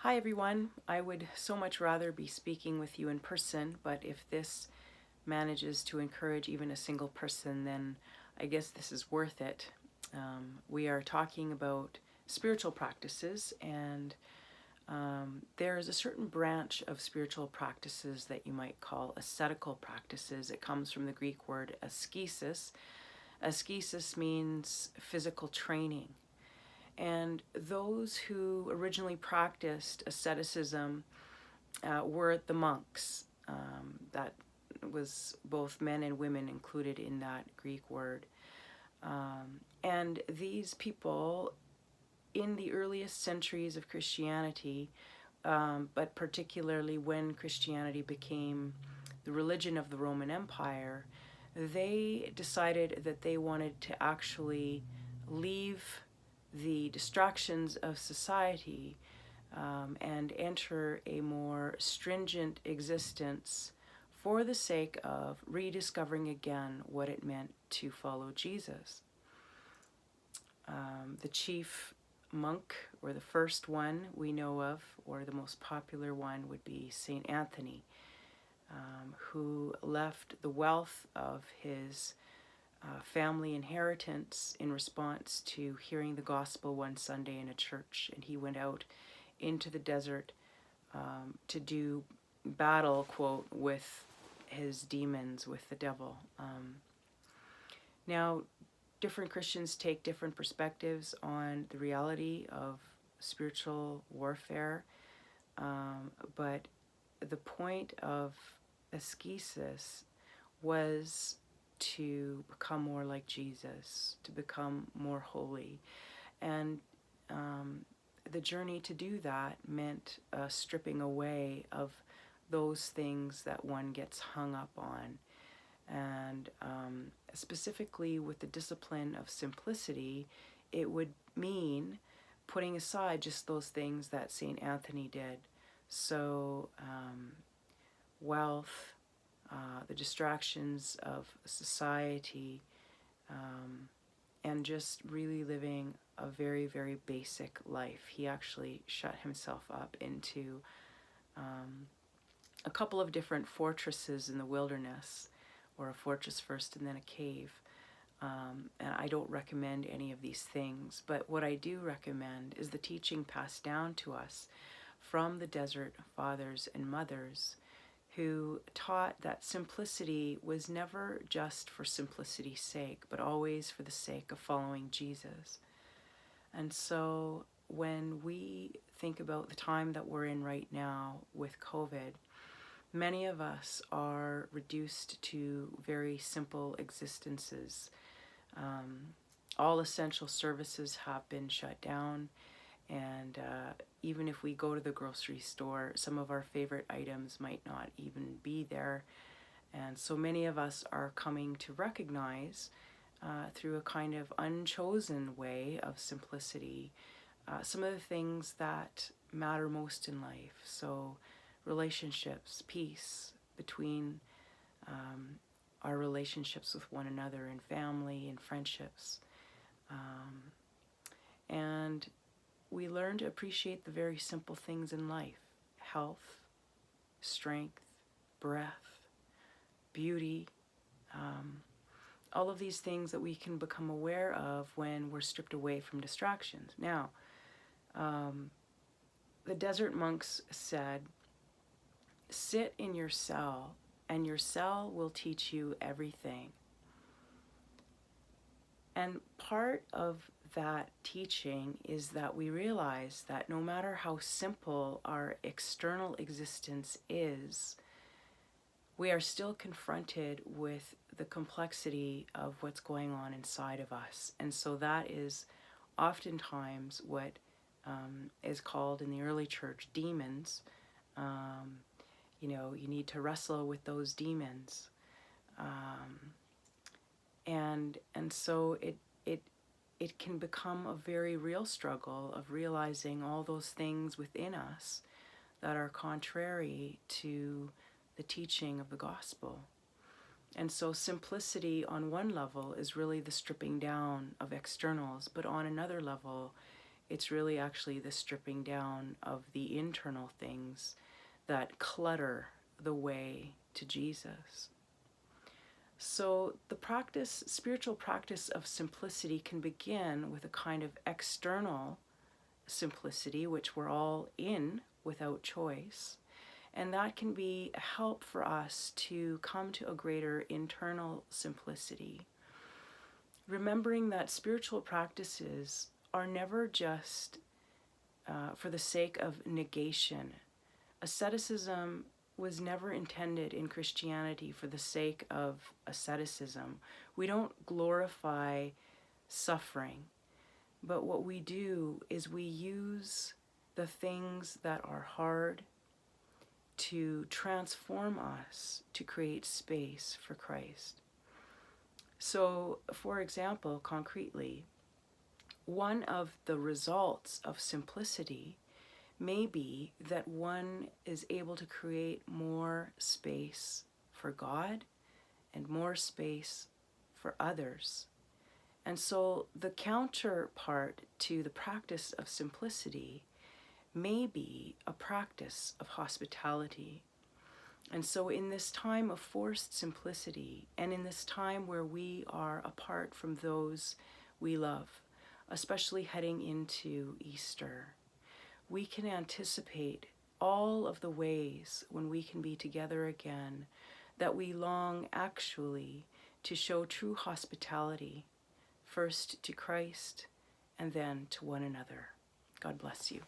Hi everyone. I would so much rather be speaking with you in person, but if this manages to encourage even a single person, then I guess this is worth it. We are talking about spiritual practices, and there is a certain branch of spiritual practices that you might call ascetical practices. It comes from the Greek word ascesis. Ascesis means physical training. And those who originally practiced asceticism were the monks. That was both men and women included in that Greek word. And these people, in the earliest centuries of Christianity, but particularly when Christianity became the religion of the Roman Empire, they decided that they wanted to actually leave the distractions of society and enter a more stringent existence for the sake of rediscovering again what it meant to follow Jesus. The chief monk, or the first one we know of, or the most popular one, would be Saint Anthony, who left the wealth of his family inheritance in response to hearing the gospel one Sunday in a church, and he went out into the desert to do battle, quote, with his demons, with the devil. Now, different Christians take different perspectives on the reality of spiritual warfare, but the point of ascesis was to become more like Jesus, to become more holy. And the journey to do that meant stripping away of those things that one gets hung up on. And specifically with the discipline of simplicity, it would mean putting aside just those things that St. Anthony did. So wealth, the distractions of society, and just really living a very, very basic life. He actually shut himself up into a couple of different fortresses in the wilderness, or a fortress first and then a cave. And I don't recommend any of these things, but what I do recommend is the teaching passed down to us from the desert fathers and mothers, who taught that simplicity was never just for simplicity's sake, but always for the sake of following Jesus. And so when we think about the time that we're in right now with COVID, many of us are reduced to very simple existences. All essential services have been shut down, and even if we go to the grocery store, some of our favorite items might not even be there. And so many of us are coming to recognize through a kind of unchosen way of simplicity some of the things that matter most in life. So relationships, peace between our relationships with one another, and family and friendships. And we learn to appreciate the very simple things in life: health, strength, breath, beauty, all of these things that we can become aware of when we're stripped away from distractions. Now, the desert monks said, sit in your cell, and your cell will teach you everything. And part of that teaching is that we realize that no matter how simple our external existence is, we are still confronted with the complexity of what's going on inside of us. And so that is oftentimes what is called in the early church demons. You need to wrestle with those demons. And so it can become a very real struggle of realizing all those things within us that are contrary to the teaching of the gospel. And so simplicity on one level is really the stripping down of externals, but on another level, It's really actually the stripping down of the internal things that clutter the way to Jesus. So the practice, spiritual practice of simplicity can begin with a kind of external simplicity, which we're all in without choice. And that can be a help for us to come to a greater internal simplicity. Remembering that spiritual practices are never just for the sake of negation. Asceticism was never intended in Christianity for the sake of asceticism. We don't glorify suffering, but what we do is we use the things that are hard to transform us to create space for Christ. So, for example, concretely, one of the results of simplicity may be that one is able to create more space for God and more space for others. And so the counterpart to the practice of simplicity may be a practice of hospitality. And so in this time of forced simplicity, and in this time where we are apart from those we love, especially heading into Easter, we can anticipate all of the ways when we can be together again that we long actually to show true hospitality, first to Christ and then to one another. God bless you.